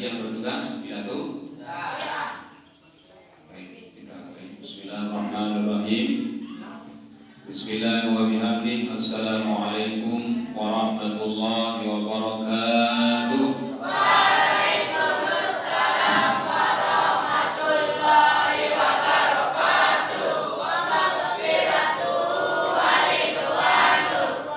lagi yang bertugas pidato? Baik, kita mulai. Bismillahirrahmanirrahim. Bismillahirrahmanirrahim. Assalamualaikum warahmatullahi wabarakatuh. Waalaikumsalam warahmatullahi wabarakatuh. Wa maghfiratuhu wa ridwanuhu.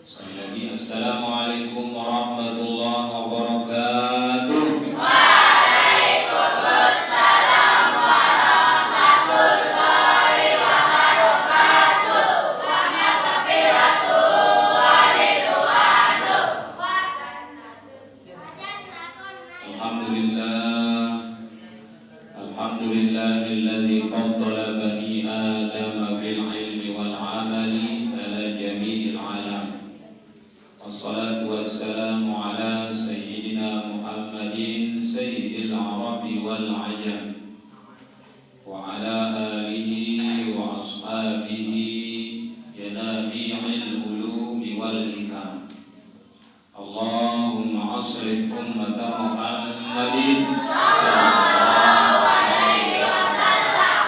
Sekali lagi, Assalamualaikum warahmatullahi wabarakatuh. Waalaikumsalam warahmatullahi wabarakatuh. Wa maghfiratuhu wa ridwanuhu. Alhamdulillahilladzi faddala bani Adam bil ilmi wal amali ala jami'il alam. Wassalatu wassalamu ala sayyidina Muhammadin sayyidil arabi wal ajam wa ala alihi wa ashabihi ya nabi'il ulumi wal hikam. Allahumma asrif ummata Muhammadin sallallahu alaihi wasallam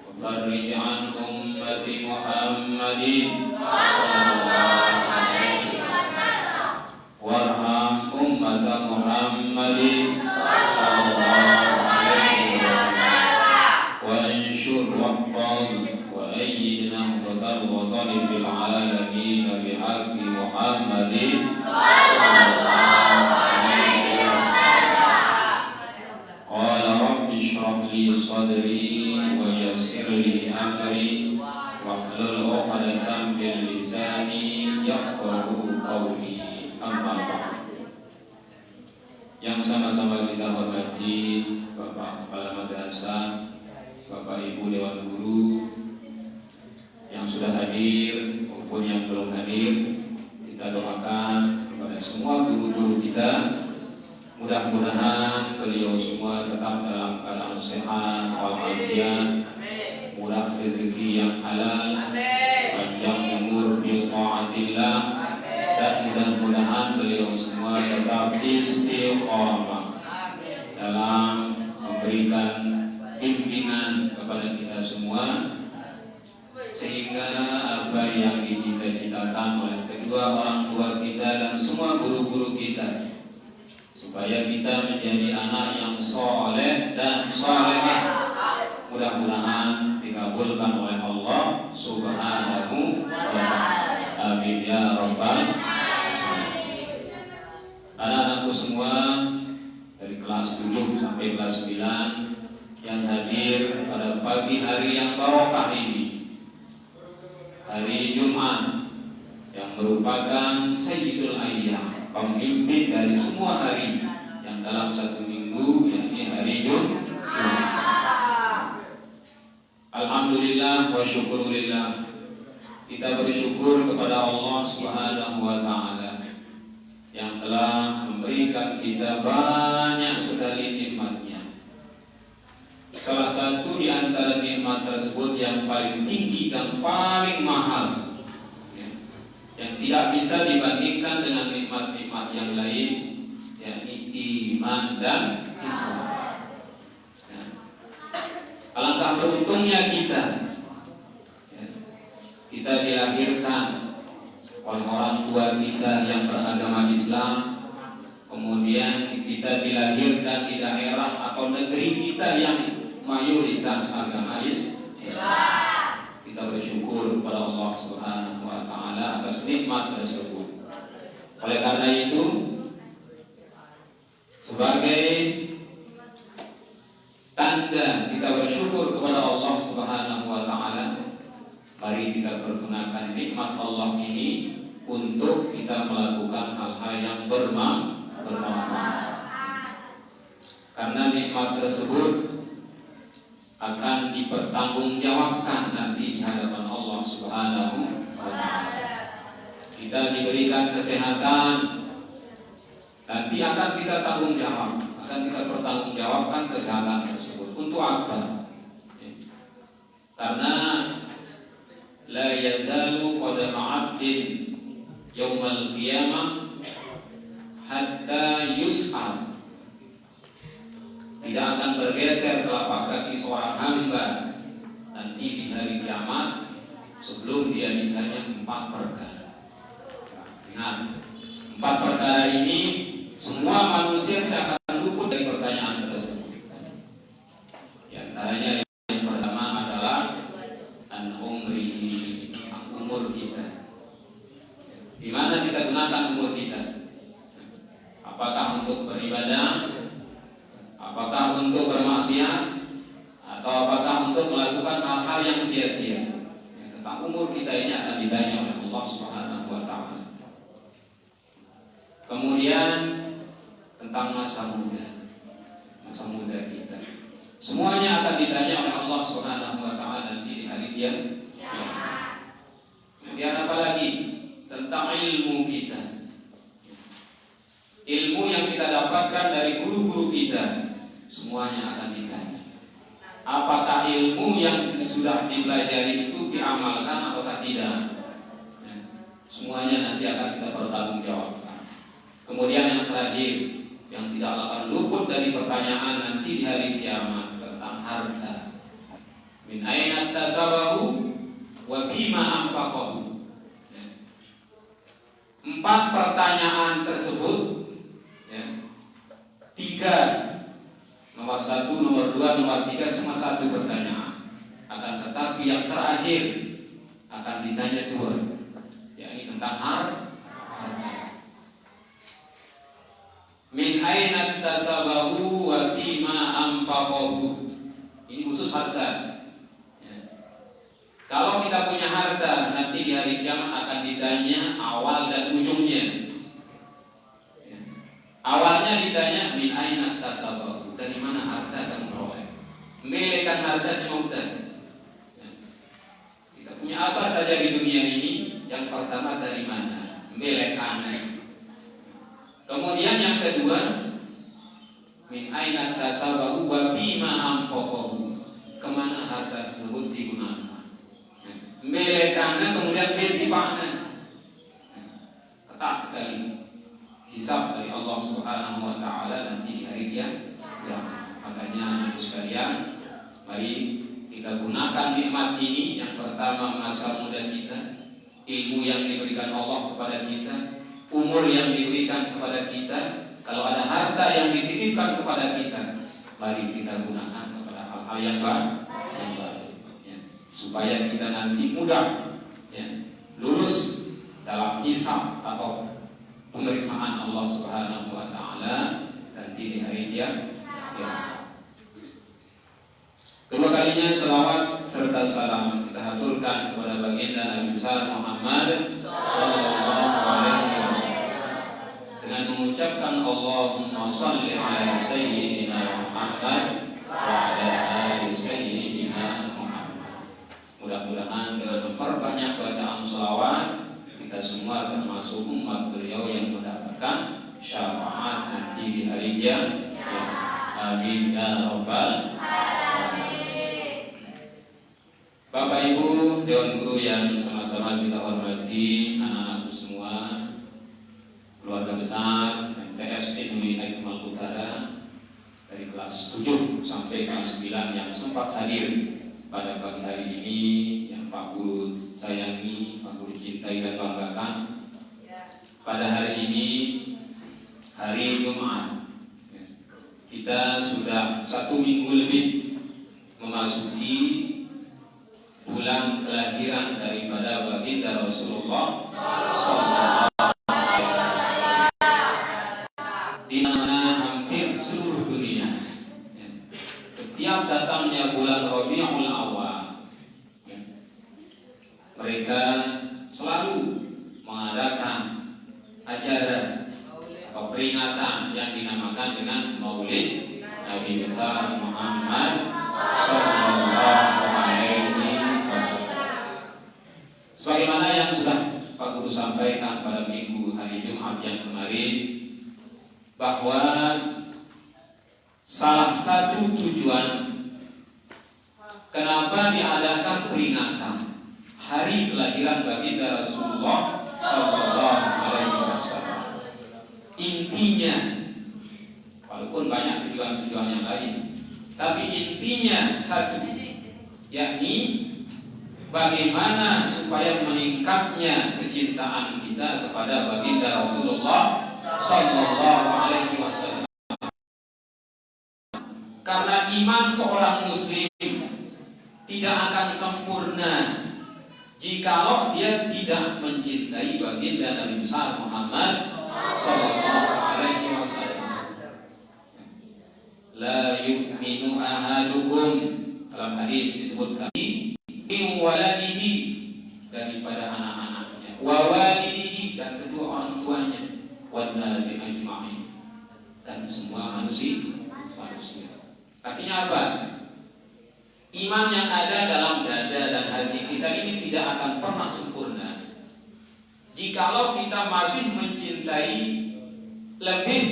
wa farrij an ummati Muhammadin sallallahu alaihi wasallam warham ummata Muhammadin sallallahu alaihi wasallam wa anshur waqtan wa ayyidna wa talib bil alamin bihaqqi Muhammadin sallallahu alaihi wasallam. Qala rabbi shrah li sadri wa yassir li amri wahlul 'uqdatam min lisani yafqahu qawli. Amma ba'd. Yang sama-sama kita hormati Bapak Kepala Madrasah, Bapak Ibu Dewan Guru yang sudah hadir maupun yang belum hadir, kita doakan kepada semua guru-guru kita, mudah-mudahan beliau semua tetap dalam keadaan sehat walafiat, murah rezeki yang halal, panjang umur bil taatillah, dan mudah-mudahan beliau semua tetap istiqomah dalam memberikan bimbingan kepada kita semua, sehingga apa yang dicita-citakan oleh kedua orang tua kita dan semua guru-guru kita, supaya kita menjadi anak yang soleh dan solehah, mudah-mudahan dikabulkan oleh Allah Subhanahu wa ta'ala. Amin ya rabbal alamin. Anak-anakku semua dari kelas 7 sampai kelas 9 yang hadir pada pagi hari yang barokah ini, hari Jumat yang merupakan Sayyidul Ayyam, pemimpin dari semua hari yang dalam satu minggu, yakni hari Jumat. Alhamdulillah wa syukurillah, kita bersyukur kepada Allah Subhanahu wa ta'ala yang telah memberikan kita banyak sekali nikmatnya. Salah satu di antara nikmat tersebut yang paling tinggi dan paling mahal, yang tidak bisa dibandingkan dengan nikmat-nikmat yang lain, yakni iman dan Islam. Alangkah beruntungnya kita dilahirkan oleh orang tua kita yang beragama Islam, kemudian kita dilahirkan di daerah atau negeri kita yang mayoritas agama Islam. Kita bersyukur kepada Allah Subhanahu wa ta'ala atas nikmat tersebut. Oleh karena itu, sebagai tanda kita bersyukur kepada Allah Subhanahu wa ta'ala, mari kita pergunakan nikmat Allah ini untuk kita melakukan hal-hal yang bermanfaat. Karena nikmat tersebut akan dipertanggungjawabkan nanti di hadapan Allah Subhanahu wa ta'ala. Kita diberikan kesehatan, nanti akan kita tanggung jawab, akan kita pertanggungjawabkan kesehatan tersebut. Untuk apa? Karena la yazalu qadama 'abdin yaumal qiyamah hatta yus'al tidak akan bergeser telapak kaki seorang hamba nanti di hari kiamat sebelum dia ditanya 4 perkara. Ingat, 4 perkara ini semua manusia tidak akan luput dari pertanyaan tersebut. Di antaranya yang pertama adalah umur kita. Di mana kita gunakan umur kita? Apakah untuk beribadah? Apakah untuk bermaksiat? Atau apakah untuk melakukan hal-hal yang sia-sia? Tentang umur kita ini akan ditanya oleh Allah Subhanahu wa taala. Kemudian tentang masa muda kita. Semuanya akan ditanya oleh Allah Subhanahu wa taala nanti di hari kiamat. Kemudian apa lagi? Tentang ilmu kita. Ilmu yang kita dapatkan dari guru-guru kita, semuanya akan ditanya. Apakah ilmu yang sudah dipelajari itu diamalkan ataukah tidak? Semuanya nanti akan kita pertanggungjawabkan. Kemudian yang terakhir, yang tidak akan luput dari pertanyaan nanti di hari kiamat, tentang harta. Min aina tasabahu wa bima anfaqahu. 4 pertanyaan tersebut, 3, nomor 1, nomor 2, nomor 3 semua 1 pertanyaan. Akan tetapi yang terakhir akan ditanya 2, yakni tentang harta. Min aina tasabahu wa bima anfaqahu. Ini khusus harta. Kalau kita punya harta, nanti di hari kiamat akan ditanya awal dan ujungnya. Awalnya ditanya min aina tasabahu, dari mana harta kamu peroleh? Melekan harta semutan. Kita punya apa saja di dunia ini? Yang pertama dari mana? Melekannya. Kemudian yang kedua, min aina tasabahu wa bima anfaqahu. Kemana harta tersebut digunakan? Melekannya kemudian bedipaknya. Ketat sekali hisab dari Allah Subhanahu wa taala nanti di hari kiamat. Makanya ibu sekalian, mari kita gunakan nikmat ini. Yang pertama masa muda kita, ilmu yang diberikan Allah kepada kita, umur yang diberikan kepada kita. Kalau ada harta yang dititipkan kepada kita, mari kita gunakan kepada hal-hal yang baik, supaya kita nanti mudah lulus dalam hisab atau pemeriksaan Allah Subhanahu wa taala nanti di hari kiamat. Kedua kalinya selawat serta salam kita haturkan kepada baginda Nabi besar Muhammad sallallahu alaihi wasallam dengan mengucapkan Allahumma shalli ala sayyidina Muhammad wa ala ali sayyidina Muhammad. Mudah-mudahan dengan memperbanyak bacaan selawat kita semua termasuk umat beliau yang mendapatkan syafaat nanti di hari kiamat. Amin ya rabbal alamin. Bapak Ibu Dewan Guru yang sama-sama kita hormati, anak-anakku semua, keluarga besar MTS Negeri Hikmah Utara dari kelas 7 sampai kelas 9 yang sempat hadir pada pagi hari ini, yang Pak Guru sayangi, Pak Guru cintai dan banggakan. Pada hari ini, hari Jumat, kita sudah 1 minggu lebih memasuki bulan kelahiran daripada baginda Rasulullah sallallahu alaihi wasallam, di mana hampir seluruh dunia setiap datangnya bulan Rabiul Awal, mereka selalu mengadakan acara atau peringatan yang dinamakan dengan Maulid Nabi besar Muhammad sallallahu alaihi wasallam. Sebagaimana yang sudah Pak Guru sampaikan pada minggu hari Jumat yang kemarin, bahwa salah satu tujuan kenapa diadakan peringatan hari kelahiran baginda Rasulullah sallallahu alaihi wasallam, intinya walaupun banyak tujuan-tujuan yang lain. Tapi intinya satu, yakni bagaimana supaya meningkatnya kecintaan kita kepada baginda Rasulullah Sallallahu Alaihi Wasallam. Karena iman seorang muslim tidak akan sempurna jikalau dia tidak mencintai baginda Nabi besar Muhammad Sallallahu Alaihi Wasallam. La yu'minu ahadukum, dalam hadis disebutkan, min waladihi, daripada anak-anaknya, wa walidihi, dan kedua orang tuanya, wan nasi ajma'in, dan semua manusia. Artinya apa? Iman yang ada dalam dada dan hati kita ini tidak akan pernah sempurna jikalau kita masih mencintai lebih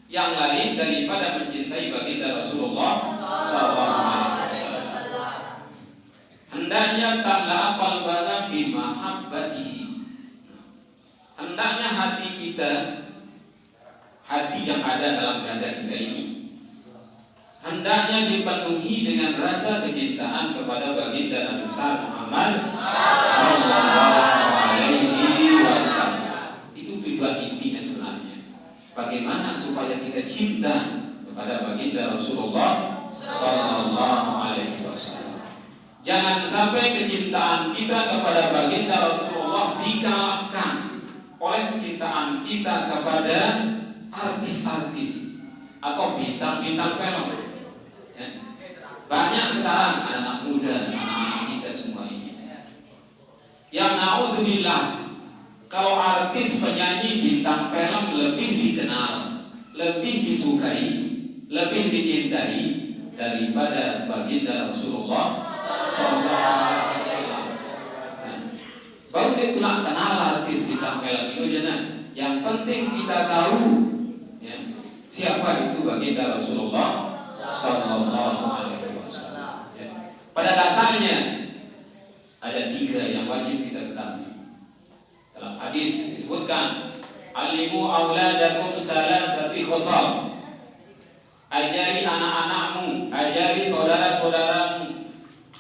yang lain daripada mencintai baginda Rasulullah SAW. Hendaknya ta'la qalbana bimahabbatihi. Hendaknya hati kita, hati yang ada dalam dada kita ini, hendaknya dipenuhi dengan rasa kecintaan kepada baginda Nabi besar Muhammad Sallallahu Alaihi Wasallam. Itu tujuan intinya sebenarnya. Bagaimana supaya kita cinta kepada baginda Rasulullah Sallallahu Alaihi Wasallam. Jangan sampai kecintaan kita kepada baginda Rasulullah dikalahkan oleh kecintaan kita kepada artis-artis atau bintang-bintang film. Banyak sekarang anak muda, anak-anak kita semua ini yang na'udzubillah, kalau artis penyanyi bintang film lebih dikenal, lebih disukai, lebih dicintai daripada baginda Rasulullah SAW. Baru dia pulang kenal artis bintang film itu jangan. Yang penting kita tahu ya, siapa itu baginda Rasulullah Sallallahu Alaihi Wasallam. Pada dasarnya ada tiga yang wajib kita ketahui. Dalam hadis disebutkan, alimu auladakum salasati khosal. Ajari anak-anakmu, ajari saudara-saudaramu,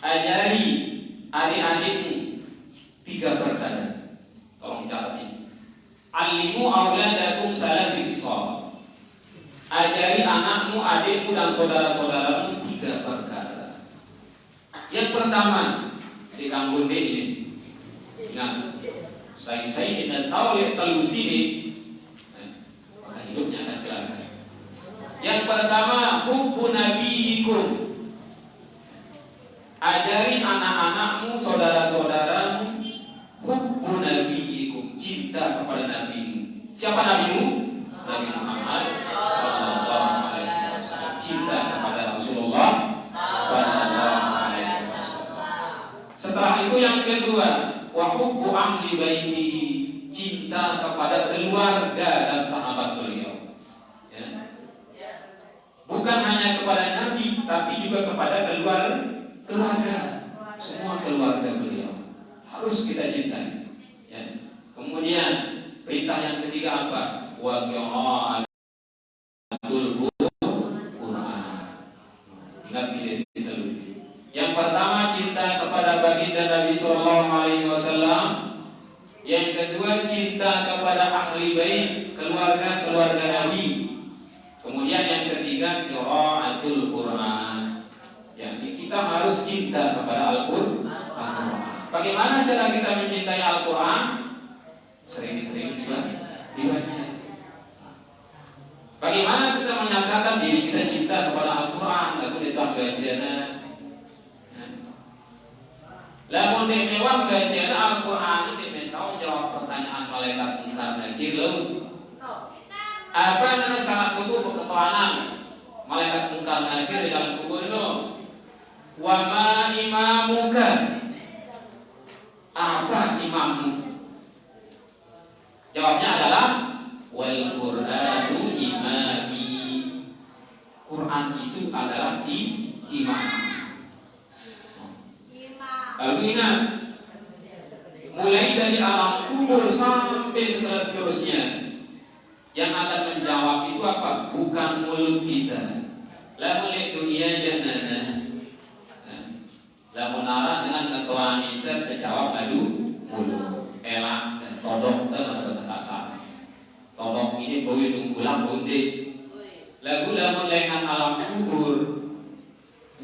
ajari adik-adikmu tiga perkara. Tolong catat ini. Alimu auladakum salasati khosal. Ajari anakmu, adikmu, dan saudara-saudaramu tiga perkara. Yang pertama, di kampung ini, ingat, saya tidak tahu yang tahu sini, maka hidupnya akan celaka. Yang pertama, hubbu nabiyikum. Ajari anak-anakmu, saudara-saudaramu, hubbu nabiyikum, cinta kepada nabimu. Siapa nabimu? Nabi Muhammad Sallallahu Alaihi Wasallam. Cinta kepada Rasulullah Sallallahu Alaihi Wasallam. Setelah itu yang kedua, wa hubbu ahli baitihi, cinta kepada keluarga dan sahabat beliau. Ya. Bukan hanya kepada Nabi, tapi juga kepada keluarga, semua keluarga beliau harus kita cintai. Ya. Kemudian perintah yang ketiga apa? Wa qira'atul Quran. Ingat di situ. Yang pertama cinta kepada baginda Nabi Sallallahu Alaihi Wasallam. Yang kedua cinta kepada ahli bait, keluarga Nabi. Kemudian yang ketiga qira'atul Quran. Yang kita harus cinta kepada Al-Quran. Bagaimana cara kita mencintai Al-Quran? Sering-sering dibaca. Bagaimana kita menyatakan diri kita cinta kepada Al-Quran? Lagu ditang bacana. Lamun dimewang bacana Al-Quran ini tahu jawab pertanyaan malaikat mungkar nakir laut. Apa nama salah satu perketuanan malaikat mungkar nakir di dalam kubur itu? Wa ma imamuka? Apa imammu? Jawabnya adalah wal Qur'anu imami. Quran itu adalah imam. Lalu ingat, mulai dari alam kubur sampai seterusnya, Yang akan menjawab itu apa? Bukan mulut kita. Lamun lihat dunia jannana. Lamun arah dengan ketuaan kita terjawab madu mulut. Elak dan todok dan bahasa kasar. Todok ini boi nunggulang bunde. Lagu lamun lengan alam kubur.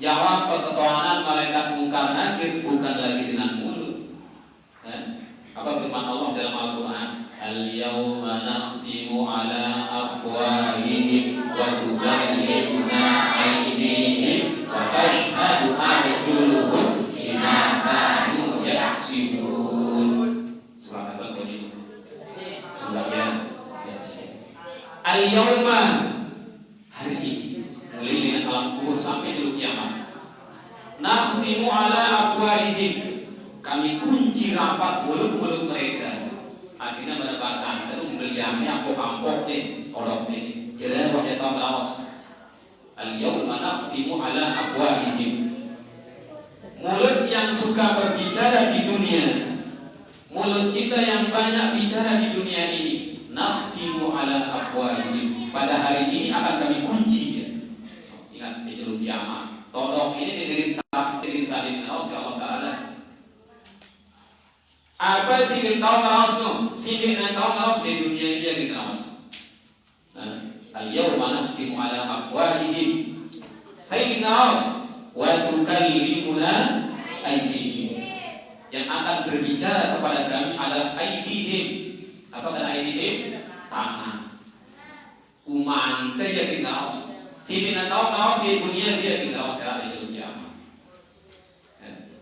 Jawab perketuanan malaikat mungkar nakir bukan lagi dengan mulut. Apa firman Allah dalam Al-Quran? Al-yawma nakhtimu ala afwahihim wa tukallimuna aydihim wa tashhadu arjuluhum bima kanu yaksibun. Surah Al-Baqarah. Surah Yasin. Al-yawma, hari ini mulai dengan alam kubur sampai di kiamat. Nakhtimu ala afwahihim, kami kunci rapat mulut-mulut mereka. Akhirnya pada bahasa itu beliamnya ampok-ampok nih, kodok ini. Kira wahai kaum lawas. Al-yawma nakhtimu ala afwahihim. Mulut yang suka berbicara di dunia, mulut kita yang banyak bicara di dunia ini, nakhtimu ala afwahihim. Pada hari ini akan kami kunci ya. Ingat di juru kiamat. Tolong ini didirin salin Allah Ta'ala. Apa sih kita tahu ngawas tu? Sih kita tahu ngawas di dunia dia kita ngawas. Al-yawma nakhtimu ala afwahihim. Saya kita ngawas. Wa tukallimuna aydihim. Yang akan berbicara kepada kami adalah aydihim. Apa kan aydihim? Tangan. Umante ya kita ngawas. Sih kita tahu ngawas di dunia dia kita ngawas secara di kiamat.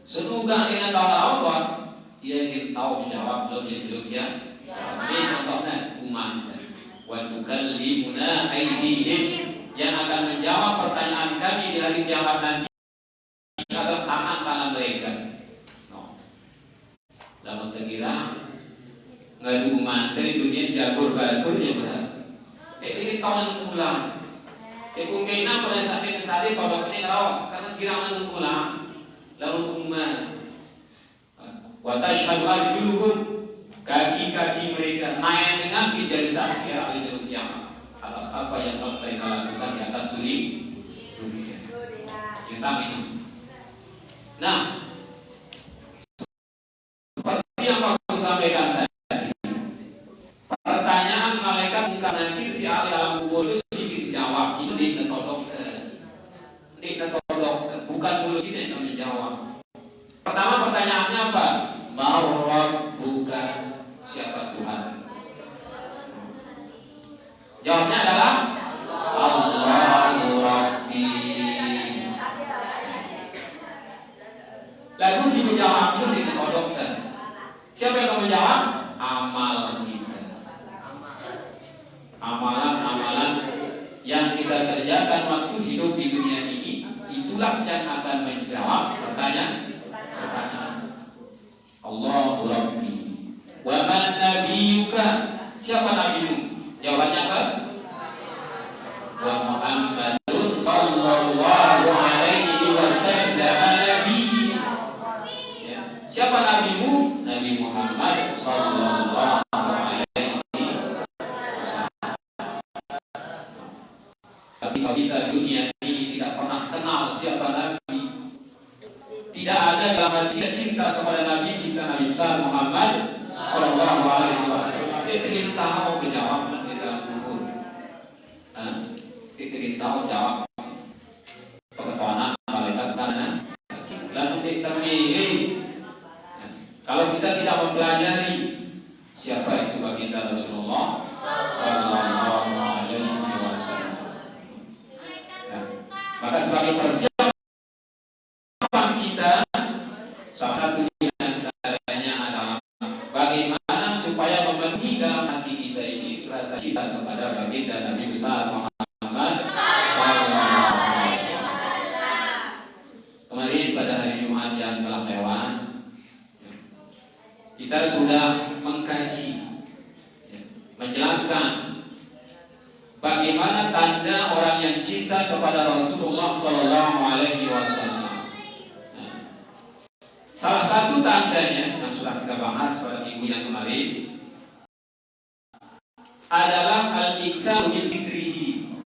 Semoga kita tahu ngawas dia ingin tahu menjawab belum ya. Ini contohnya umat. Wa tukallimuna aydihim, yang akan menjawab pertanyaan kami di hari kiamat nanti adalah tangan-tangan mereka. Dalam terkira ngadu umat dari dunia jagur baturnya benar. Ini tahun pulang. Kemungkinan pada saat ini kalau ini rawas karena kira pulang lalu umat. Wa tashhadu arjuluhum, kaki-kaki mereka naik dengan menjadi saksi hari kiamat atas apa yang telah mereka lakukan di atas dunia. Kita ini. Nah, seperti yang aku sampaikan tadi, pertanyaan malaikat mungkar nakir si ahli alam kubur itu sedikit jawab itu ditodok, bukan mulut kita yang menjawab. Pertama pertanyaannya apa? Marrab bukan siapa Tuhan? Jawabnya adalah Allahu Rabbi. Lalu si menjawab itu ditodokkan. Siapa yang akan menjawab? Amal kita. Amalan-amalan yang kita kerjakan waktu hidup di dunia ini, itulah yang akan menjawab pertanyaan. Allahu Rabbi. Wa man nabiyuka? Siapa nabimu? Jawabannya apa? Wa Muhammadun sallallahu alaihi wasallam nabi. Ya. Siapa nabimu? Nabi Muhammad sallallahu alaihi wasallam. Tapi kalau kita dunia ini tidak pernah kenal siapa nabi, tidak ada dalam hati cinta kepada Nabi kita Nabi besar Muhammad Sallallahu Alaihi Wasallam. Dia ingin tahu jawaban di dalam kubur. Dia ingin tahu jawab perketuanan malaikat kanan. Lalu kita milih. Kalau kita tidak mempelajari siapa itu baginda Rasulullah Sallallahu Alaihi Wasallam, maka sebagai persiapan kita, salah satu antaranya adalah bagaimana supaya memenuhi dalam hati kita ini rasa cinta kepada baginda Nabi besar Muhammad SAW. Kemarin pada hari Jumat yang telah lewat, kita sudah mengkaji, menjelaskan bagaimana tanda orang yang cinta kepada Rasulullah SAW. Salah satu tandanya yang sudah kita bahas pada minggu yang kemarin, adalah al-iksaru min dzikrihi.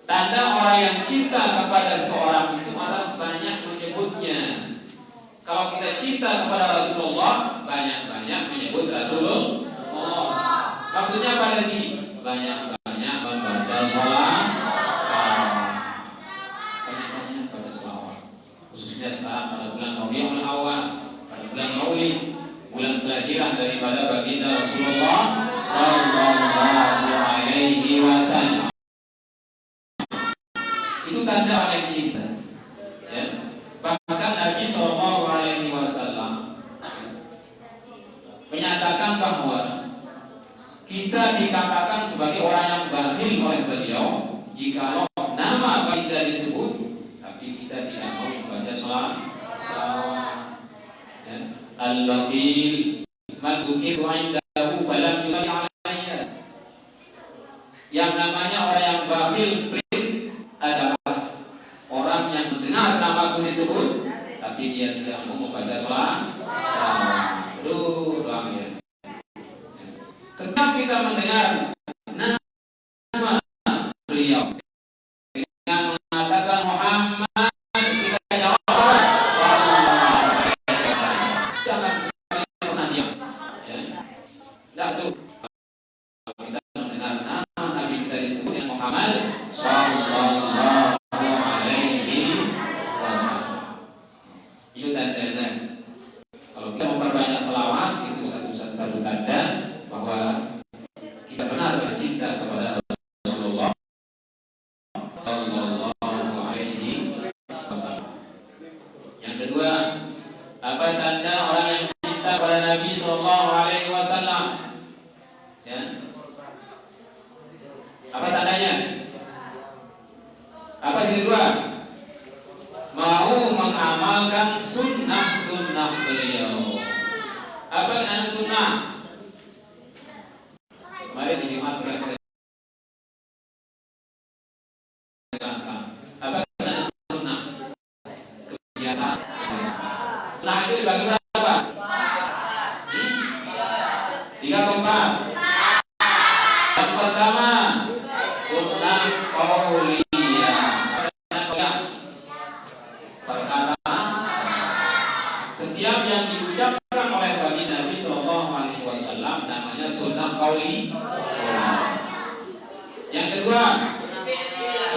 Tanda orang yang cinta kepada seorang itu adalah banyak menyebutnya. Kalau kita cinta kepada Rasulullah, banyak-banyak menyebut Rasulullah. Maksudnya pada sini banyak-banyak membaca salawat. Banyak-banyak membaca salawat. Khususnya sekarang pada bulan Rabiul Awal, pada bulan Maulid, bulan pelajaran daripada baginda Rasulullah sallallahu alaihi wasallam. Itu tanda orang yang cinta. Ya. Bahkan Nabi sallallahu alaihi wasallam menyatakan bahwa kita dikatakan sebagai orang yang bakhil oleh beliau jika nama baginda disebut tapi kita tidak mau membaca salawat. Ya. Al-bakhil man dzukiru 'indahu wa lam yusalli 'alayya. Yang namanya orang yang bakhil adalah orang yang mendengar namaku disebut tapi dia tidak mau membaca salawat. Setiap kita mendengar nama beliau dengan mengatakan Muhammad, kita jawab jangan sekali pernah diam. Tidak tuh. Kalau kita mendengar nama Nabi kita disebut yang Muhammad sallallahu alaihi wasallam. Itu tanda-tanda. Kalau kita memperbanyak selawat itu satu tanda bahwa kita benar bercinta kepada Rasulullah sallallahu alaihi wasallam. Yang kedua, apa tanda orang yang cinta kepada Nabi sallallahu alaihi wasallam? Ya. Apa tandanya? Apa sih kedua? Mau mengamalkan sunnah-sunnah beliau. Apa yang sunnah? Mari dilihat apa yang sunnah? Kebiasaan. Nah itu dibagi berapa? 3 atau 4? Yang pertama sunnah qauliyah. Perkataan setiap yang diucapkan oleh baginda Nabi sallallahu alaihi wasallam namanya sunnah qauli. Yang kedua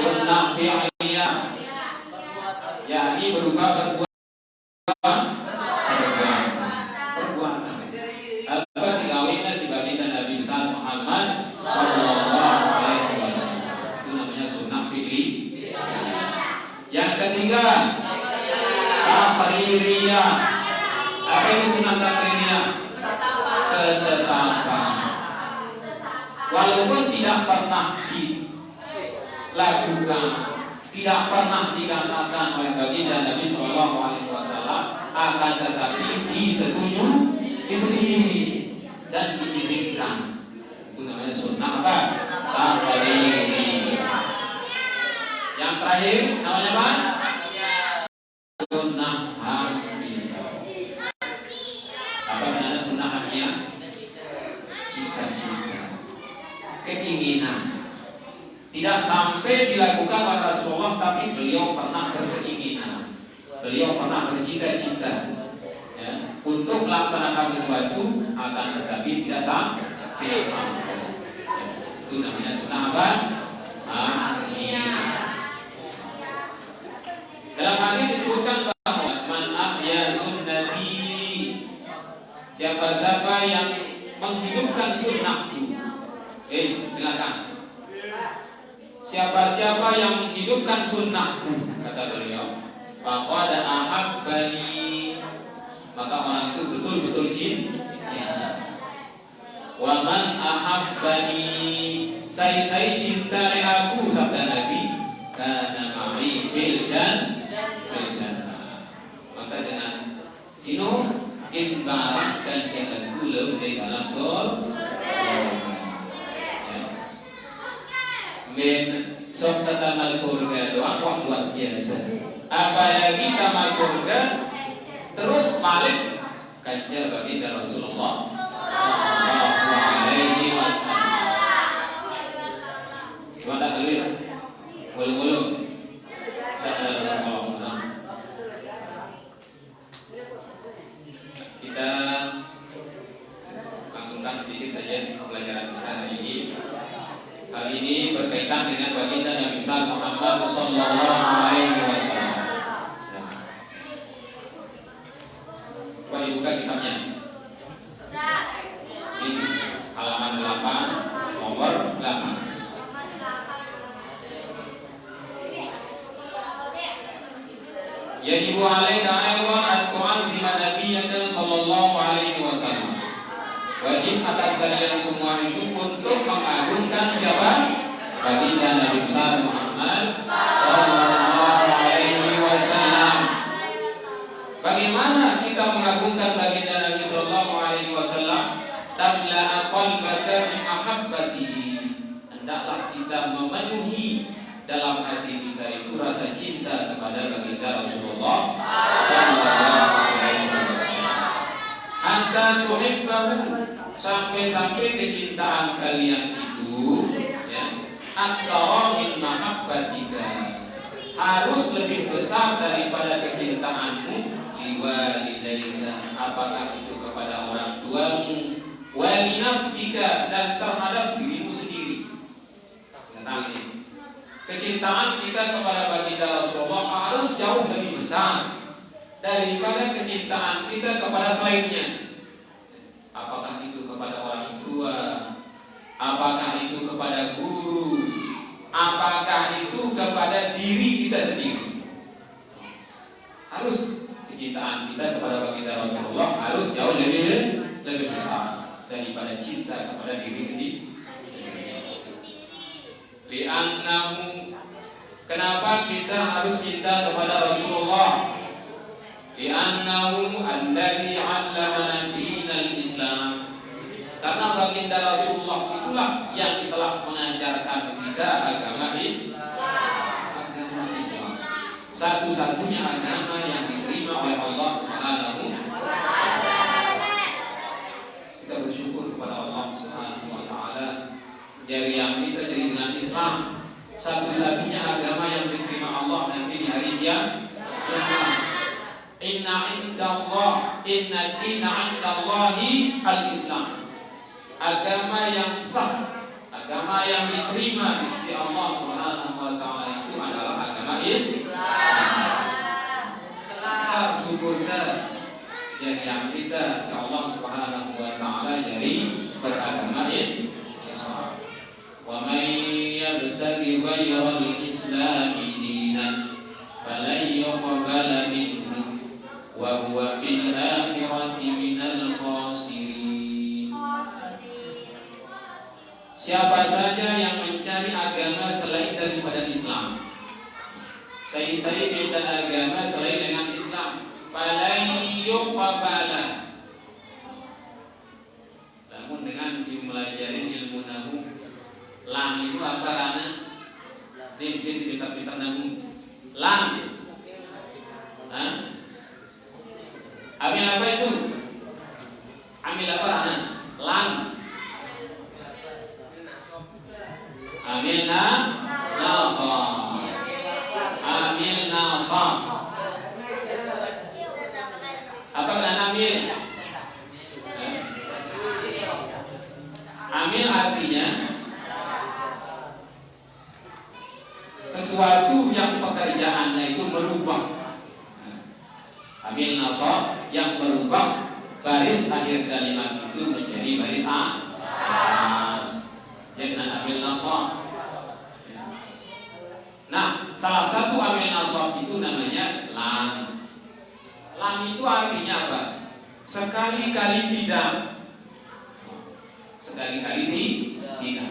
sunnah fi'liyah, yakni berupa perbuatan. Apa sih kawinnya si baginda Nabi besar Muhammad sallallahu alaihi wasallam. Itu namanya sunnah fi'li. Yang ketiga taqririyah. Apa itu sunnah taqririyah? Ketetapan. Walaupun tidak pernah dilakukan, tidak pernah dikatakan oleh baginda Nabi sallallahu alaihi wasallam, akan tetapi disetujui dan diizinkan. Itu namanya sunnah apa? Taqririyah. Yang terakhir namanya apa? Sunnah hamiyah. Apa namanya sunnah hamiyah? Cita-cita, keinginan. Tidak sampai dilakukan oleh Rasulullah, tapi beliau pernah berkeinginan, beliau pernah bercita-cita untuk melaksanakan sesuatu, akan tetapi tidak sampai. Itu namanya sunnah apa? Dalam hadis disebutkan bahwa man ahya sunnati, siapa-siapa yang menghidupkan sunnahku. Dengarkan. Siapa-siapa yang menghidupkan sunnahku, kata beliau, faqad ahabbani, maka orang itu betul-betul cinta. Wa man ahabbani, saya cintai aku, sabda Nabi, kana ma'i bil jannah. Maka dengan sinu imbarah dan jangan gula di dalam surga. Men sok tamal surga doang wah luar biasa. Apalagi tamal surga terus balik kanjeng baginda Rasulullah sallallahu alaihi wasallam. berkaitan dengan baginda Nabi besar Muhammad sallallahu alaihi wasallam. Coba dibuka kitabnya. Ini halaman 8 nomor 8. Yajibu alaika aydan an tu'azzima nabiyyaka sallallahu alaihi wasallam. Wajib atas kalian semua itu untuk mengagungkan siapa? Baginda Nabi besar Muhammad sallallahu alaihi wasallam. Bagaimana kita mengagungkan baginda Nabi sallallahu alaihi wasallam? Tamla'a qalbaka bi mahabbatihi. Hendaklah kita memenuhi dalam hati kita itu rasa cinta kepada baginda Rasulullah sallallahu alaihi wasallam. Hatta tuhibbahu, sampai kecintaan kalian itu ya, aksara min mahabbatika, harus lebih besar daripada kecintaanmu liwalidaika, apakah itu kepada orang tuamu, wali nafsika, dan terhadap dirimu sendiri. Tentang ini, kecintaan kita kepada baginda Rasulullah harus jauh lebih besar daripada kecintaan kita kepada selainnya. Apakah itu kepada orang tua, apakah itu kepada guru, apakah itu kepada diri kita sendiri. Harus kecintaan kita kepada baginda Rasulullah harus jauh lebih besar daripada cinta kepada diri sendiri. Li'annahu, kenapa kita harus cinta kepada Rasulullah? Li'annahu allazi 'allamana dinal Islam, karena baginda Rasulullah itulah yang telah mengajarkan kita agama Islam, satu-satunya agama yang diterima oleh Allah Subhanahu wa ta'ala. Kita bersyukur kepada Allah Subhanahu wa ta'ala dari yang kita jadi dengan Islam, satu-satunya agama yang diterima Allah nanti di hari kiamat. Inna dina indallahi al-Islam, agama yang sah, agama yang diterima di sisi Allah Subhanahu wa ta'ala itu adalah agama Islam. Syukur dari yang kita si Allah Subhanahu wa ta'ala jadi beragama Islam. Wa man yabtaghi ghayra al-Islam dinan falan yuqbala minhu wa huwa fil akhirati minal khasirin. Siapa saja yang mencari agama selain daripada Islam, saya minta agama selain dengan Islam, falan yuqbala. Namun dengan si mempelajari ilmu nahu, lang itu apa rana? Dia si pintar-pintar nahu. Lang, ambil apa itu? Ambil apa rana? Lang. Ambil nasab. Ambil nasab. Apa kena ambil? Ambil artinya sesuatu yang pekerjaannya itu merubah. Ambil nasab yang merubah baris akhir kalimat itu menjadi baris atas. Jadi ambil nasab. Nah, salah satu ambil nasab itu namanya lam. Lam itu artinya apa? Sekali-kali tidak. Sekali-kali tidak.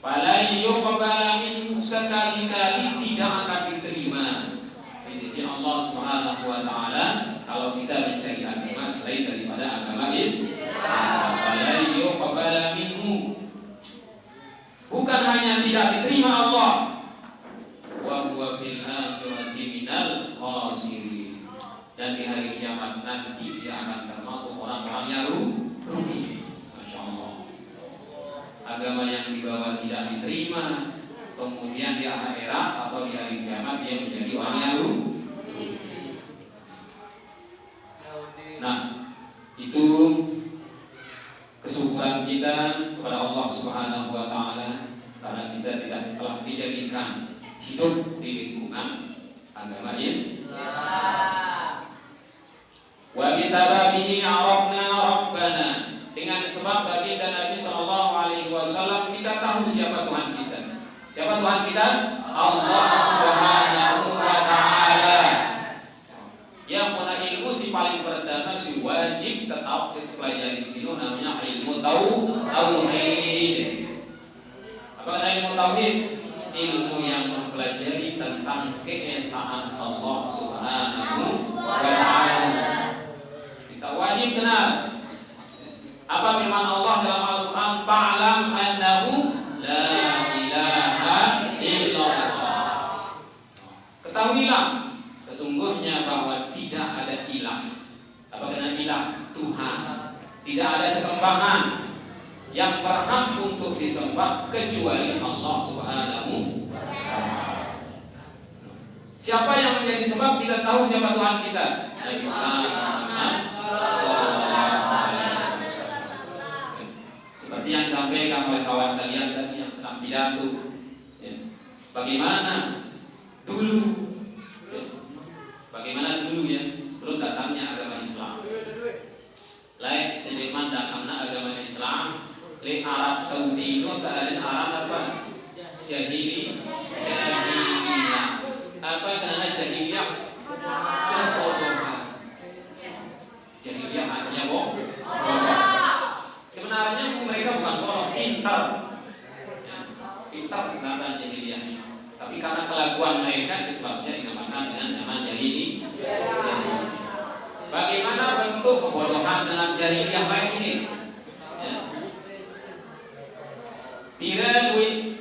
Fala yuqbala minhu, sekali-kali tidak akan diterima di sisi Allah Subhanahu wa ta'ala kalau kita mencari agama selain daripada agama Islam. Fala yuqbala minhu, bukan hanya tidak diterima Allah, wa huwa fil akhirati minal khasirin, dan di hari kiamat nanti dia akan termasuk orang-orang yang rugi. Masya Allah. Agama yang dibawa tidak diterima, kemudian di akhirat atau di hari kiamat dia menjadi orang yang rugi. Nah, itu kesyukuran kita kepada Allah Subhanahu wa ta'ala karena kita tidak telah dijadikan hidup di lingkungan agama Islam. Wa bisababihi arafna rabbana, dengan sebab baginda Nabi sallallahu alaihi wasallam kita tahu siapa Tuhan kita. Siapa Tuhan kita? Allah Subhanahu wa taala. Yang mana ilmu si paling pertama si wajib tetap kita pelajari di sini namanya ilmu tauhid. Apa ilmu tauhid? Ilmu yang mempelajari tentang keesaan Allah Subhanahu wa taala. Kita wajib kenal apa firman Allah dalam Al-Quran, fa'lam annahu la ilaha illallah. Ketahuilah sesungguhnya bahwa tidak ada ilah. Apa kena ilah? Tuhan. Tidak ada sesembahan yang berhak untuk disembah kecuali Allah Subhanahu wa taala. Siapa yang menjadi sebab kita tahu siapa Tuhan kita? Nabi Muhammad. Seperti yang disampaikan oleh kawan kalian tadi yang sedang pidato, bagaimana dulu ya sebelum datangnya agama Islam. Lain sediman datangnya agama Islam, di Arab Saudi itu keadaan Arab apa? Jahiliyah. Apa karena jahiliyah? Kebodohan. Jahiliyah artinya bodoh. Sebenarnya mereka bukan bodoh, pintar. Pintar sebenarnya jahiliyahnya. Tapi karena kelakuan mereka sebabnya dinamakan dengan zaman jahili. Bagaimana bentuk kebodohan dalam jahiliyah baik ini? Pirelwi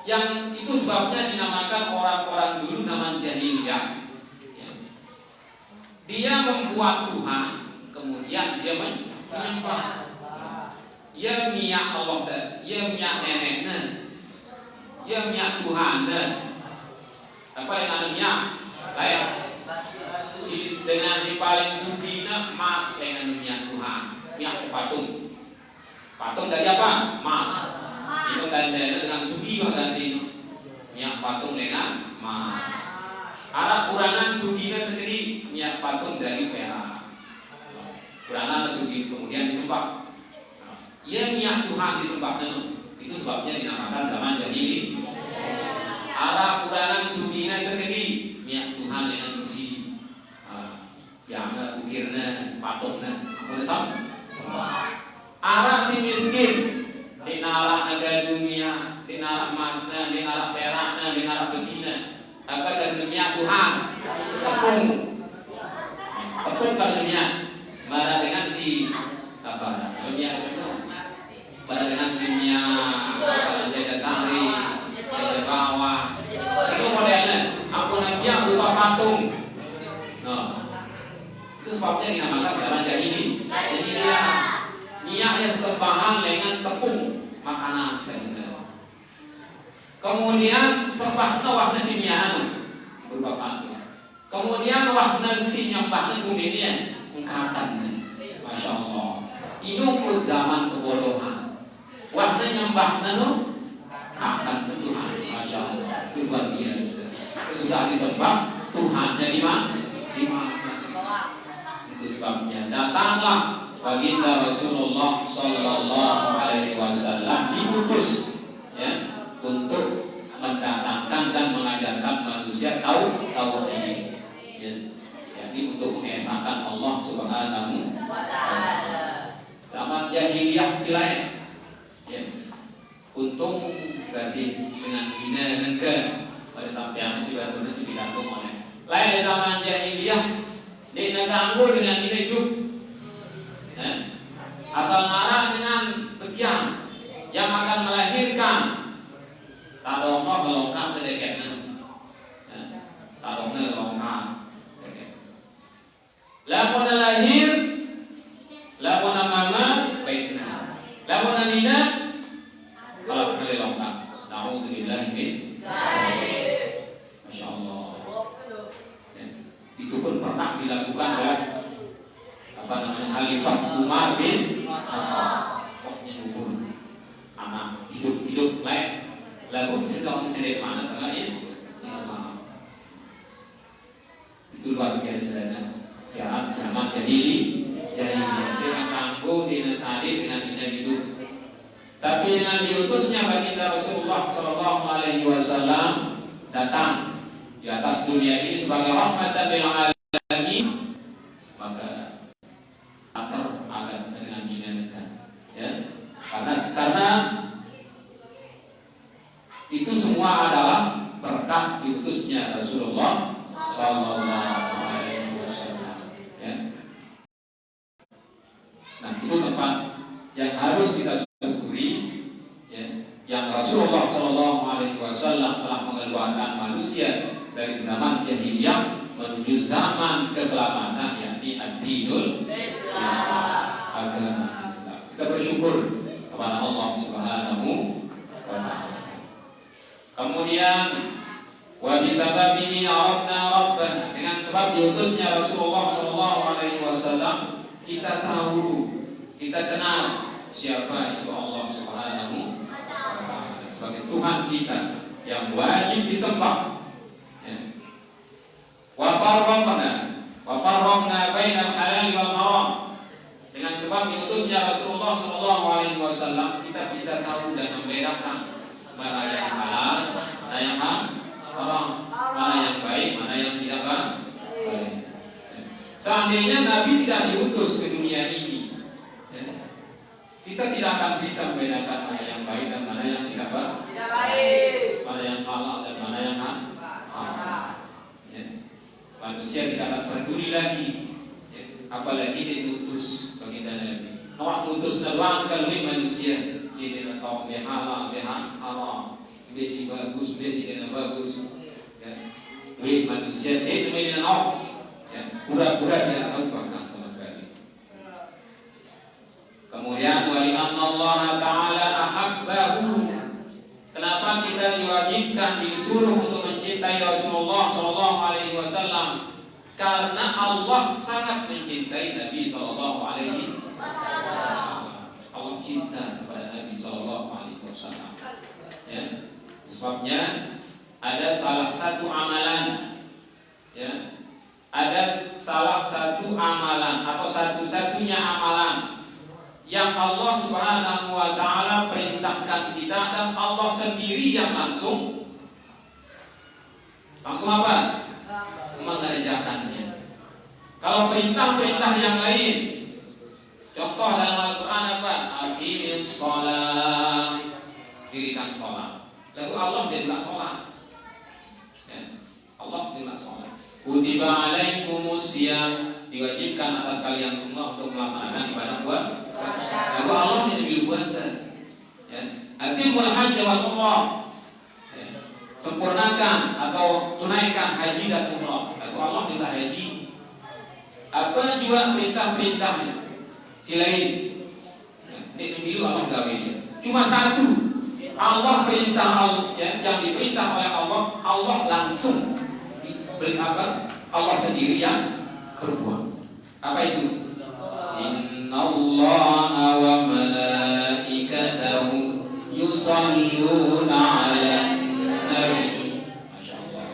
yang itu sebabnya dinamakan orang-orang dulu zaman jahiliyah. Dia membuat Tuhan, kemudian dia menyembah. Ya miyak Allah, ya miyak neneknya, ya miyak Tuhan. Apa yang namanya? Lain. Dengan si paling sugina emas dengan minyak Tuhan, minyak patung. Patung dari apa? Emas. Itu ganti dengan sugi ganti minyak patung dengan emas. Arab kurangan sugina sendiri minyak patung dari perak. Kurangan sugi kemudian disembah. Ya minyak Tuhan disembah itu sebabnya dinamakan zaman jahili. Arab kurangan sugina sendiri minyak Tuhan dengan besi. Yang ukirnya patungnya aku sembah. Arab si miskin dinarak naga dunia, dinarak emasnya, dinarak peraknya, dinarak besinya. Apa dan dunia Tuhan tepung dunia marah dengan si apa dunia marah dengan si jaga kari jaga bawah itu modelnya aku namanya berupa patung. Itu sebabnya dinamakan zaman jahili. Jadi dia minyak yang sembahan dengan tepung makanan. Kemudian sembahnya wahna si minyak berupa patung. Kemudian wahna si nyembahnya kemudian ungkatan. Masya Allah. Ini pun zaman kebodohan. Wahna nyembahnya kapan Tuhan. Masya Allah. Itu luar biasa. Sudah disembah Tuhannya di mana? Di mana? Itu sebabnya datanglah baginda Rasulullah Sallallahu Alaihi Wasallam diutus untuk mendatangkan dan mengajarkan manusia tahu ini, jadi untuk mengesahkan Allah Subhanahu wa taala. Zaman jahiliyah silain, untung berarti dengan bina negara pada sampai si batu si bilantung oleh lain di zaman jahiliyah. Dia ganggu dengan ini hidup, asal marah dengan bagian yang akan melahirkan. Tadongnya melongkang kedekatnya, tadongnya melongkang. Lamun lahir, lamun mama baiknya, lamun nina, kalau melongkang. Nauzubillah min dzalik. Masya Allah. Itu pun pernah dilakukan oleh apa namanya Khalifah Umar bin Khattab. Pokoknya gugur anak hidup lain. Lalu sedang mencari mana karena Islam. Itu luar biasa dan sekarang zaman jahiliyah dengan tangguh dinasari dengan tidak hidup. Tapi dengan diutusnya baginda Rasulullah Sallallahu Alaihi Wasallam datang di atas dunia ini sebagai rahmatan lil alamin, maka akan dengan dinamakan, ya, karena itu semua adalah berkah diutusnya Rasulullah Sallallahu Alaihi Wasallam. Ya. Nah, itu tempat yang harus kita syukuri, ya, yang Rasulullah Sallallahu Alaihi Wasallam telah mengeluarkan manusia dari zaman jahiliyah menuju zaman keselamatan, yakni ad-dinul Islam, agama Islam. Kita bersyukur kepada Allah Subhanahu wa Ta'ala. Kemudian wa bisababihi arafna rabbana, dengan sebab diutusnya Rasulullah Sallallahu Alaihi Wasallam kita tahu, kita kenal siapa itu Allah Subhanahu wa Ta'ala sebagai Tuhan kita yang wajib disembah. Wa farraqna bainal halal wal haram, dengan sebab diutusnya Rasulullah Sallallahu Alaihi Wasallam kita bisa tahu dan membedakan mana yang halal, mana yang haram, mana yang baik, mana yang tidak baik. Seandainya Nabi tidak diutus ke dunia ini, kita tidak akan bisa membedakan mana yang baik dan mana yang tidak baik, mana yang halal dan mana yang haram. Manusia tidak akan peduli lagi, apalagi diutus baginda Nabi. Awak utus doang kalau manusia sini atau behala haram, besi bagus, besi tidak bagus. Ya, manusia itu mainan awak, ya, pura-pura tidak tahu bahkan sama sekali. Kemudian wa li'anna Allah Ta'ala ahabbahu, kenapa kita diwajibkan disuruh untuk mencintai Rasulullah Sallallahu Alaihi Wasallam? Karena Allah sangat mencintai Nabi Sallallahu Alaihi Wasallam. Allah cinta kepada Nabi Sallallahu Alaihi Wasallam. Ya, sebabnya ada salah satu amalan, ya, ada salah satu amalan atau satu-satunya amalan yang Allah Subhanahu wa Ta'ala perintahkan kita, dan Allah sendiri yang langsung apa? Mengerjakannya. Kalau perintah-perintah yang lain, contoh dalam Al-Quran apa? Aqimis shalah, dirikan sholat. Lalu Allah tidak sholat, ya, Allah tidak sholat. Kutiba alaikumus syiyam, diwajibkan atas kalian semua untuk melaksanakan ibadah puasa. Lalu Allah tidak puasa, ya. Atimul hajj wal umrah, sempurnakan atau tunaikan haji dan umrah. Lalu Allah minta haji. Apa juga perintah-perintahnya? Silain. Ini dulu Allah gawe dia. Cuma satu. Allah perintah Allah, ya, yang diperintah oleh Allah, Allah langsung beri apa? Allah sendiri yang berbuat. Apa itu? Innallaha wa malaikatahu yusalluna 'alan nabi. Masyaallah.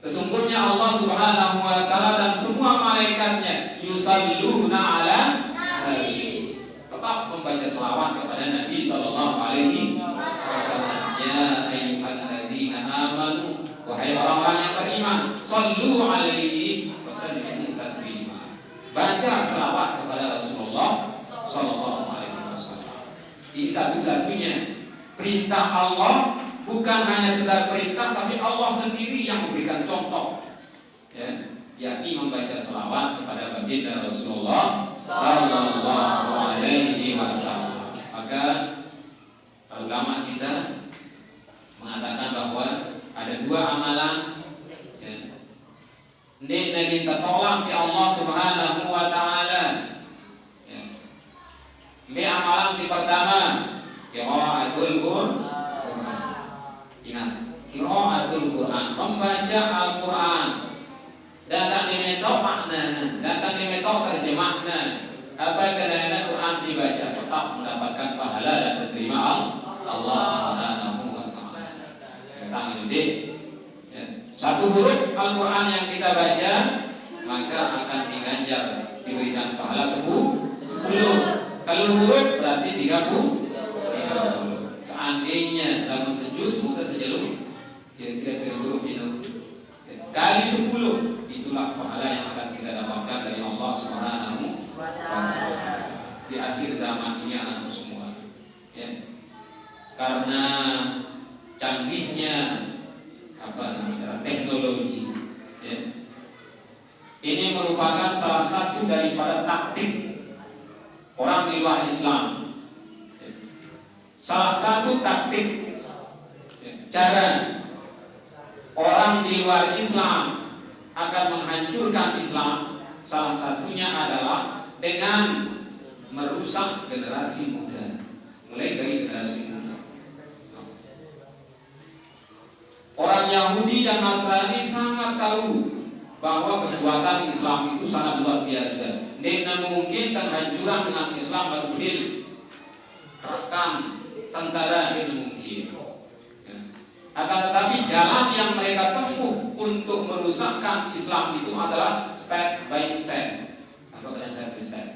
Sesungguhnya Allah Subhanahu wa Ta'ala dan semua malaikatnya yusalluna 'alan nabi, tetap membaca selawat kepada Nabi Sallallahu Alaihi Wasallam. Ya ayyuhalladzina amanu, wahai orang-orang yang beriman, sallu alaihi wa sallimu taslima. Baca selawat kepada Rasulullah Sallallahu Alaihi Wasallam. Ini satu-satunya perintah Allah, bukan hanya sekedar perintah, tapi Allah sendiri yang memberikan contoh, ya, yakni membaca selawat kepada baginda Rasulullah Sallallahu Alaihi Wasallam. Maka ulama kita mengatakan bahwa ada dua amalan, ya, hendaknya kita tolak si Allah Subhanahu wa Ta'ala, ya. Ini amalan si pertama, qiraatul Qur'an. Ingat, qiraatul Qur'an, membaca Al-Qur'an. Datang dimentok maknanya, datang dimentok terjemahnya. Apa kerana Quran si baca tetap mendapatkan pahala dan diterima Allah Subhanahu wa Ta'ala. petang ini. Ya. Satu huruf Al-Quran yang kita baca maka akan diganjar diberikan pahala 10. Kalau huruf berarti 30. Seandainya dalam sejus kita sejalur kira-kira huruf itu kali 10, itulah pahala yang akan kita dapatkan dari Allah Subhanahu wa Ta'ala di akhir zaman ini anakku semua. Ya. Karena canggihnya teknologi, ya. Ini merupakan salah satu daripada taktik orang di luar Islam. Salah satu taktik cara orang di luar Islam akan menghancurkan Islam, salah satunya adalah dengan merusak generasi muda, mulai dari generasi muda. Orang Yahudi dan Nasrani sangat tahu bahwa kekuatan Islam itu sangat luar biasa. Tidak mungkin penghancuran dengan Islam berdiri rekam tentara, tidak mungkin. Akan tetapi jalan yang mereka tempuh untuk merusakkan Islam itu adalah step by step. Apa kata step by step?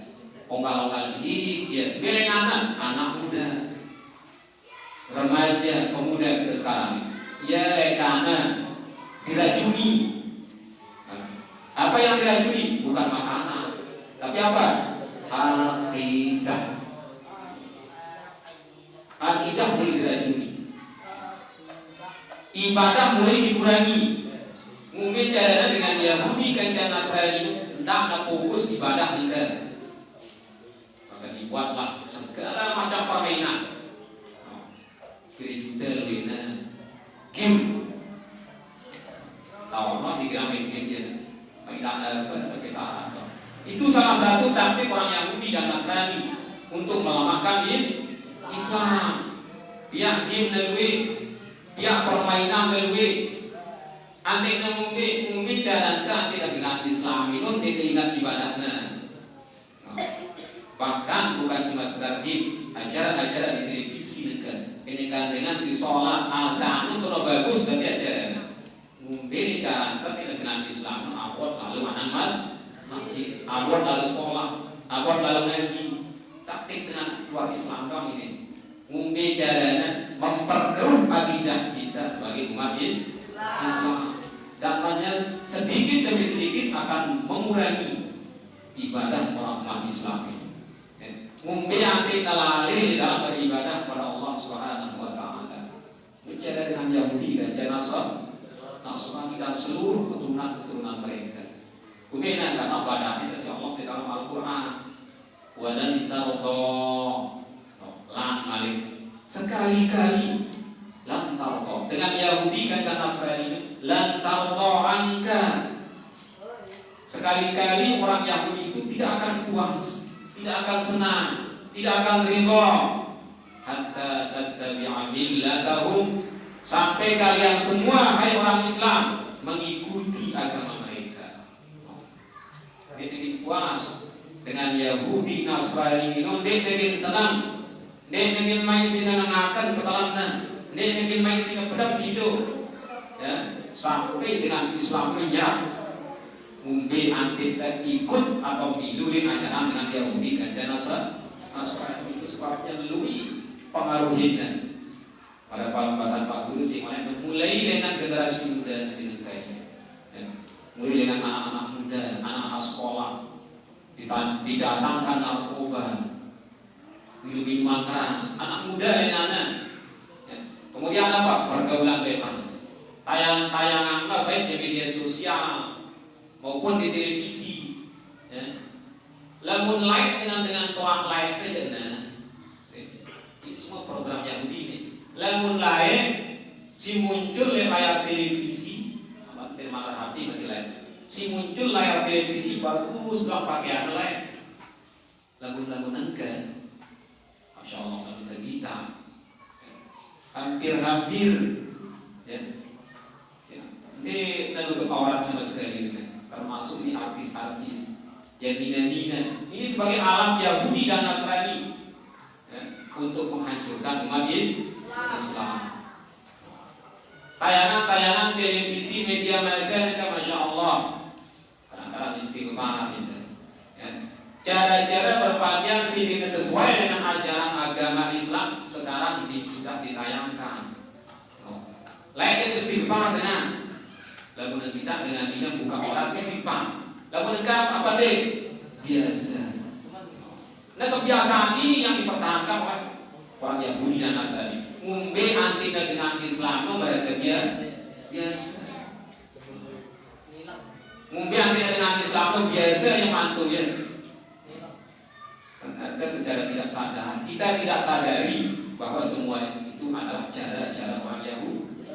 Ongkal-ongkal ini, ya, belengan anak muda, remaja, pemuda kita sekarang. Ya, lekana diracuni. Apa yang diracuni? Bukan makanan, tapi apa? Akidah. Akidah mulai diracuni. Ibadah mulai dikurangi. Mungkin caranya dengan Yahudi dan Nasrani tidak fokus ibadah kita. Maka dibuatlah segala macam permainan. Digital wena, game. Tahu apa di game mainan kita. Itu salah satu taktik orang Yahudi dan Nasrani untuk melemahkan Islam. Pihak game lalui, pihak permainan lalui. Antek mungkin jalankan tidak dengan Islam itu tidak ingat ibadahnya. Bahkan bukan cuma sekedar game, ajaran-ajaran di televisi dekat. Ini kan dengan si sholat azan itu bagus tapi ajaran. Mungkin jalankan tidak dengan Islam. Abot lalu anak masjid, abot lalu sekolah, abot lalu ngaji. Taktik dengan luar Islam dong ini. Mungkin jalannya memperkeruh akidah kita sebagai umat Islam. Dan sedikit demi sedikit akan mengurangi ibadah orang umat Islam ini. Mungkin nanti terlalih dalam beribadah kepada Allah Subhanahu wa Ta'ala. Bicara dengan Yahudi dan Nasrani dan seluruh keturunan mereka. Kemudian karena ibadahnya kasih Allah di dalam Al-Quran. Wadan tardo lan malik sekali-kali lan tardo dengan Yahudi dan Nasrani ini lan tardo angka. Sekali-kali orang Yahudi itu tidak akan puas, tidak akan senang, tidak akan ridha hatta tattabi'a millatahum, sampai kalian semua hai orang Islam mengikuti agama mereka. Jadi puas dengan Yahudi Nasrani itu, dia ingin senang, dia ingin main sini ngakan pertalangan, dia ingin main sini pedang hidup, ya, sampai dengan Islam menyerah. Mungkin anti ikut atau tidurin ajaran dengan Yahudi dan Nasrani. Itu sebabnya lui pengaruhinya pada pembahasan Pak Guru sih, mulai dengan generasi muda di sini kayaknya, ya. Mulai dengan anak-anak muda, anak-anak sekolah didatangkan narkoba, minuman keras, anak muda yang anak, ya. Kemudian apa? Pergaulan bebas, tayangan baik di media sosial maupun di televisi, ya. Lamun like dengan toak like aja, ini semua program Yahudi ini. Lamun lain si muncul layar televisi, terima hati masih lain. Si muncul layar televisi bagus, gak pakaian lain. Lagun-lagun enggan, Masya Allah kita kita hampir, ya. Ini dan untuk orang sama sekali, termasuk di artis-artis yang nina-nina. Ini sebagai alat Yahudi dan Nasrani, ya, untuk menghancurkan umat Islam. tayangan-tayangan televisi media massa itu masya Allah kadang-kadang istighfar itu. Ya. Cara-cara berpakaian sih sesuai dengan ajaran agama Islam sekarang sudah ditayangkan. Lain istighfar dengan lagu kita dengan ini buka orang istighfar. Lagu apa deh? Biasa. Nah kebiasaan ini yang dipertahankan oleh orang Yahudi dan Nasrani. Ngombe antina dengan Islam itu merasa biasa. Ngombe antina dengan Islam itu biasa yang mantu ya. Karena secara tidak sadar kita tidak sadari bahwa semua itu adalah cara-cara orang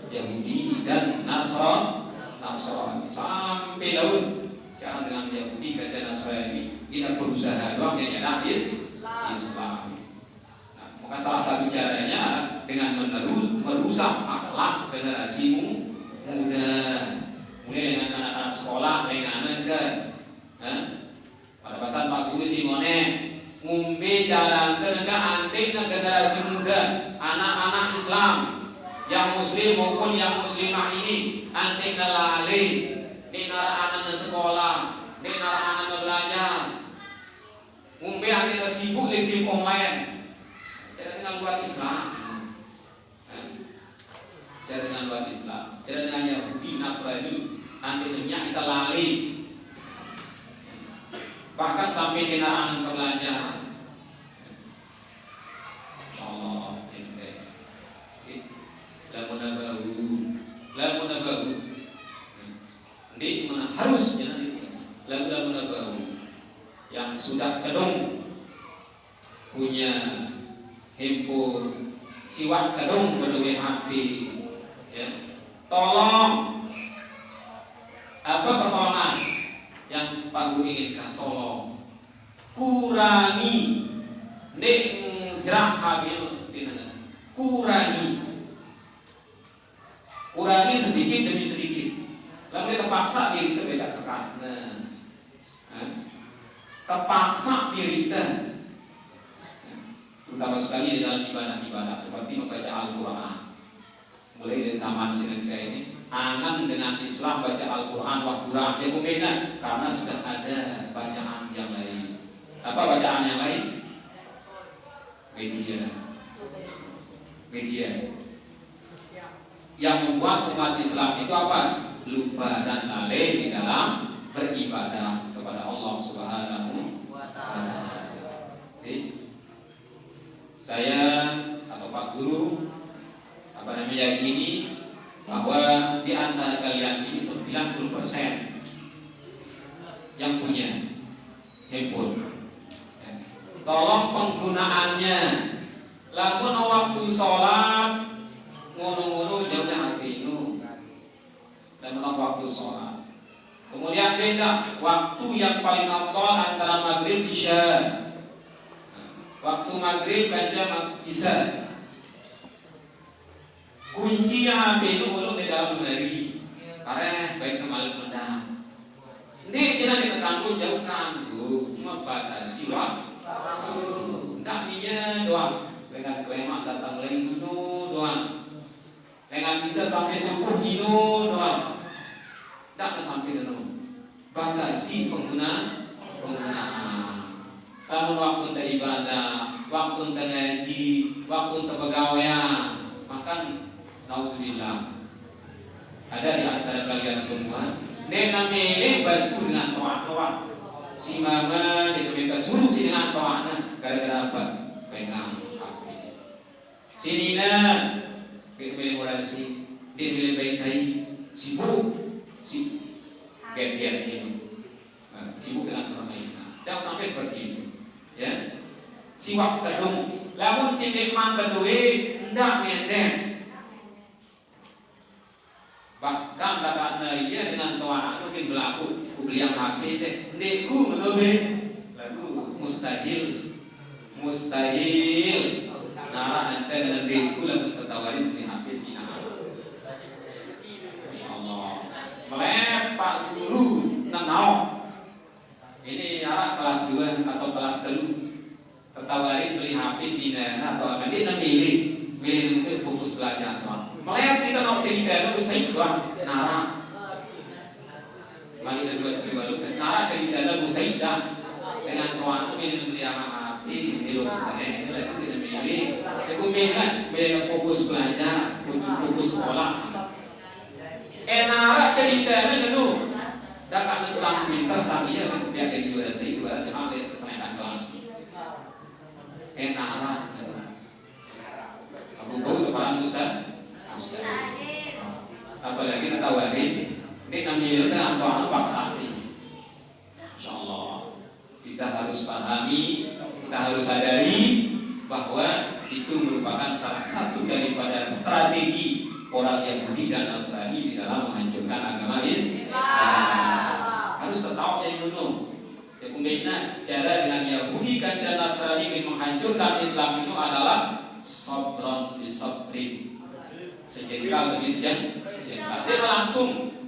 Yahudi dan Nasrani sampai daun. Sekarang dengan Yahudi kata Nasrani kita berusaha doang yang nyadar Islam. Nah, maka salah satu caranya dengan merusak akhlak generasi muda, mulai dengan anak-anak sekolah, dengan negara. Pada pasal Pak Guru Simone, ngumbe jalan tenaga antik generasi muda, anak-anak Islam yang Muslim maupun yang Muslimah ini antik lalali. Di anak-anak sekolah, di anak-anak belajar, ngumbe anak sibuk di game online. Cara dengan luar Islam, cara dengan luar Islam, cara dengan Yahudi Nasrani, antiknya kita lali, bahkan sampai di anak-anak belajar. Insyaallah ini, lamun nabahu. Di mana harusnya lagu-lagu nabawi yang sudah kedong punya handphone siwak kedong berdua HP ya. Tolong apa pertolongan yang Pak Guru inginkan, tolong kurangi nek jerak HP kurangi sedikit demi sedikit. Lalu dia terpaksa diri kita beda sekali. Terpaksa diri kita, terutama sekali di dalam ibadah-ibadah seperti membaca Al-Quran. Mulai dari zaman Sineka ini, angan dengan Islam baca Al-Quran waktu rakyat berbeda karena sudah ada bacaan yang lain. Apa bacaan yang lain? Media. Yang membuat umat Islam itu apa? Lupa dan lalai di dalam beribadah kepada Allah Subhanahu wa Ta'ala. Saya atau Pak Guru meyakini bahwa di antara kalian ini 90% yang punya handphone. Tolong penggunaannya. Lamun waktu sholat ngono-ngono jauhnya HP itu. Dan waktu sholat. Kemudian beda waktu yang paling afdal antara maghrib isya. Waktu maghrib dan isya. Kunci HP itu belum di dalam lemari. Karena baik kemarin menang. Ini tidak ditekankan jauhkan, cuma batasi waktu. Tidak dia doang. Dengan kelemak datang lagi doang. Dengan bisa sampai subuh itu doang. Tak sampai dulu. Batasi penggunaan. Kalau waktu untuk ibadah, waktu untuk ngaji, waktu untuk pegawaian, makan nauzubillah. Ada di antara kalian semua, nena mele bantu dengan toa. Si mama dia minta suruh si dengan toa. Gara-gara apa? Pegang HP. Si Nina dia pilih orasi, dia pilih baik-baik, sibuk, gen-gen ini, sibuk dengan permainan. Jangan sampai seperti itu, ya. Siwak kedung, lamun si nikmat bedui, hendak ngenden. Bahkan kata ia dengan toa mungkin berlaku, beliau HP deh, neku lebih, lagu mustahil. Nara ente dengan deku lalu tertawarin di HP Sina. Insyaallah. Melep Pak Guru nang ini anak kelas 2 atau kelas 3 tertawarin beli HP Sina atau apa dia milih itu fokus belajar. Melep kita nak cerita itu Busaidah Nara. Mari dua Nara cerita Busaidah dengan suatu yang hati di luar sana itu tidak milih. Aku milih fokus belajar, fokus sekolah. Nara ceritanya dulu. Dah kami tukang pintar sahaja dia kayak juara sih juara cuma ada kenaikan kelas. Nara. Aku tahu itu para Ustaz. Apalagi kita warid, ini kami dengan Tuhan paksati. Insyaallah kita harus pahami, kita harus sadari bahwa itu merupakan salah satu daripada strategi orang Yahudi dan Nasrani di dalam menghancurkan agama Islam. Harus tahu yang dulu. Ya kemudian cara dengan Yahudi dan Nasrani ingin menghancurkan Islam itu adalah sabran bisabrin. Sejengkal demi sejengkal. Dia langsung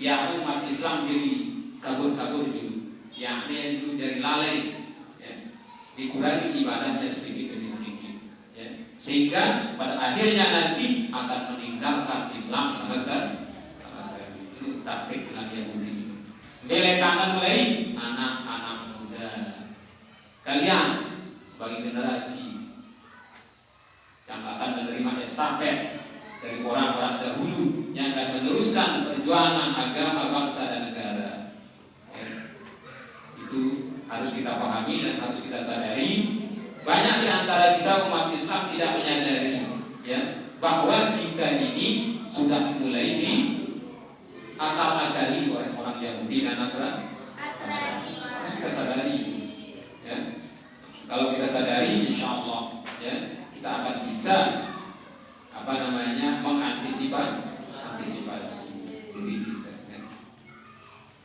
ya, umat Islam jadi kabur-kabur dulu. Yang dulu dari lalai ya, dikurangi ibadahnya sedikit demi sedikit ya. Sehingga pada akhirnya nanti akan meninggalkan Islam sama sekali. Itu taktik dengan Yahudi. Belekangan mulai anak-anak muda. Kalian sebagai generasi yang akan menerima estafet dari orang-orang dahulu yang akan meneruskan perjuangan agama, bangsa dan negara. Itu harus kita pahami dan harus kita sadari. Banyak di antara kita umat Islam tidak menyadari ya, bahwa kita ini sudah mulai diakal-akali oleh orang Yahudi dan Nasrani. Harus kita sadari ya. Kalau kita sadari, insya Allah ya, kita akan bisa mengantisipasi diri kita.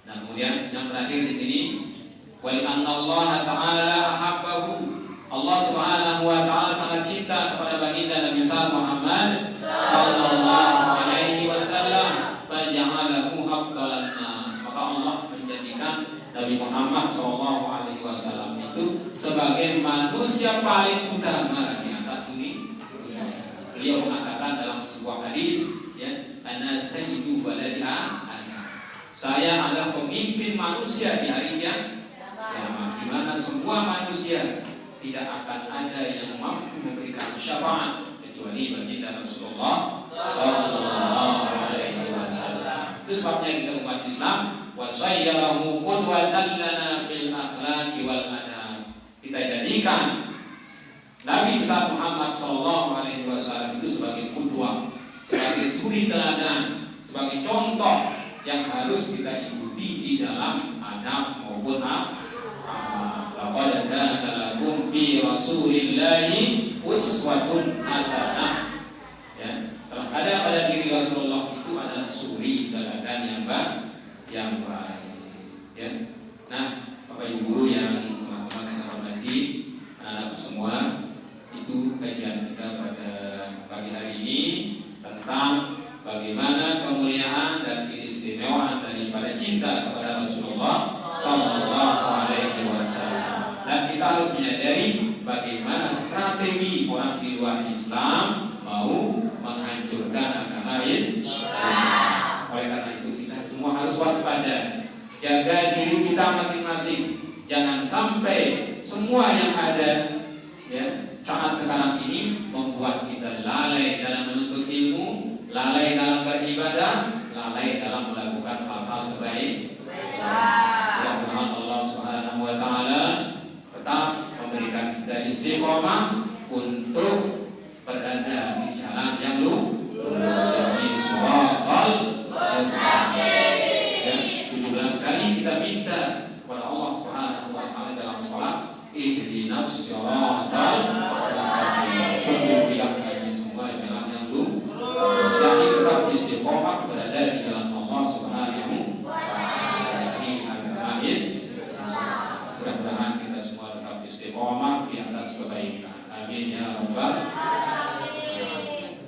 Nah, kemudian yang terakhir di sini, wa inna Allah Ta'ala ahabbahu. Allah Subhanahu wa taala sangat cinta kepada baginda Nabi Muhammad sallallahu alaihi wasallam, faja'alahu afdalan nas. Maka Allah menjadikan Nabi Muhammad sallallahu alaihi wasallam itu sebagai manusia paling utama di atas bumi. Beliau mengatakan dalam sebuah hadis, ya, ana sayyidu waladi Adam. Saya adalah pemimpin manusia di hari kiamat, di mana semua manusia tidak akan ada yang mampu memberikan syafaat kecuali baginda Rasulullah sallallahu alaihi wasallam. Itu sebabnya kita umat Islam wa sayyarahu qudwatan lana bil akhlaqi wal adab. Kita jadikan Nabi besar Muhammad sallallahu alaihi wasallam itu sebagai qudwah, sebagai suri teladan, sebagai contoh yang harus kita ikuti di dalam adab maupun akhlak. Laqad kana lakum fi Rasulillahi uswatun hasanah. Ya, telah ada pada diri Rasulullah itu adalah suri teladan yang baik. Ya. Nah, Bapak Ibu guru yang sama-sama kita hormati, anak-anak semua, itu kajian kita pada pagi hari ini tentang bagaimana kemuliaan dan keistimewaan daripada cinta kepada Rasulullah sallallahu alaihi wasallam. Dan kita harus menyadari bagaimana strategi orang di luar Islam mau menghancurkan agama Islam. Oleh karena itu kita semua harus waspada, jaga diri kita masing-masing. Jangan sampai semua yang ada ya saat sekarang ini membuat kita lalai dalam menuntut ilmu, lalai dalam beribadah, lalai dalam melakukan hal-hal kebaikan. Mudah-mudahan Allah Subhanahu wa taala tetap memberikan kita istiqomah untuk berada di jalan yang lurus, di siratal mustaqim. 17 kali kita minta kepada Allah Subhanahu wa taala dalam salat, ihdinas siratal mustaqim. Tunjuk kami semua jalan yang lurus. Jadi tetap istiqomah berada di jalan Allah Subhanahu wa taala di agama Islam. Mudah-mudahan kita semua tetap istiqomah di atas kebaikan. Amin ya rabbal alamin.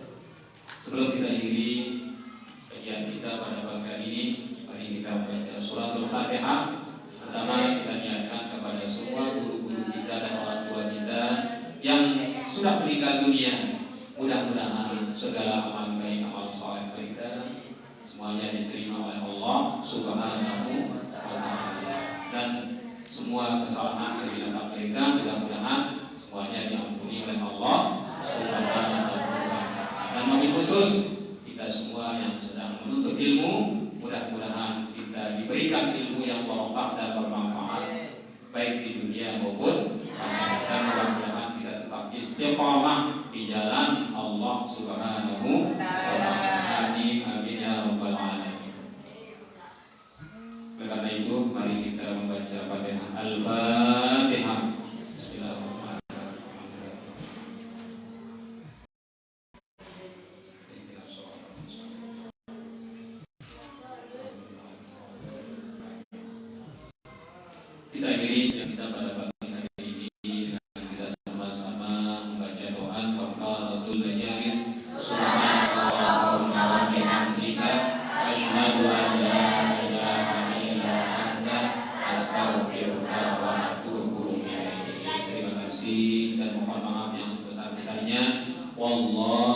yang sedang menuntut ilmu, mudah-mudahan kita diberikan ilmu yang barokah dan bermanfaat baik di dunia maupun akhirat. Dan mudah-mudahan kita tetap istiqamah di jalan Allah Subhanahu wa ta'ala. Amin ya rabbal alamin. Karena itu mari kita membaca Fatihah. Al-Fatihah. Kita akhiri yang kita pada pagi hari ini dengan kita sama-sama membaca doa kafaratul majalis. Subhanallahumma wa bihamdika asyhadu an la ilaha illa anta astaghfiruka wa atubu ilaik. Terima kasih dan mohon maaf yang sebesar-besarnya. Wallah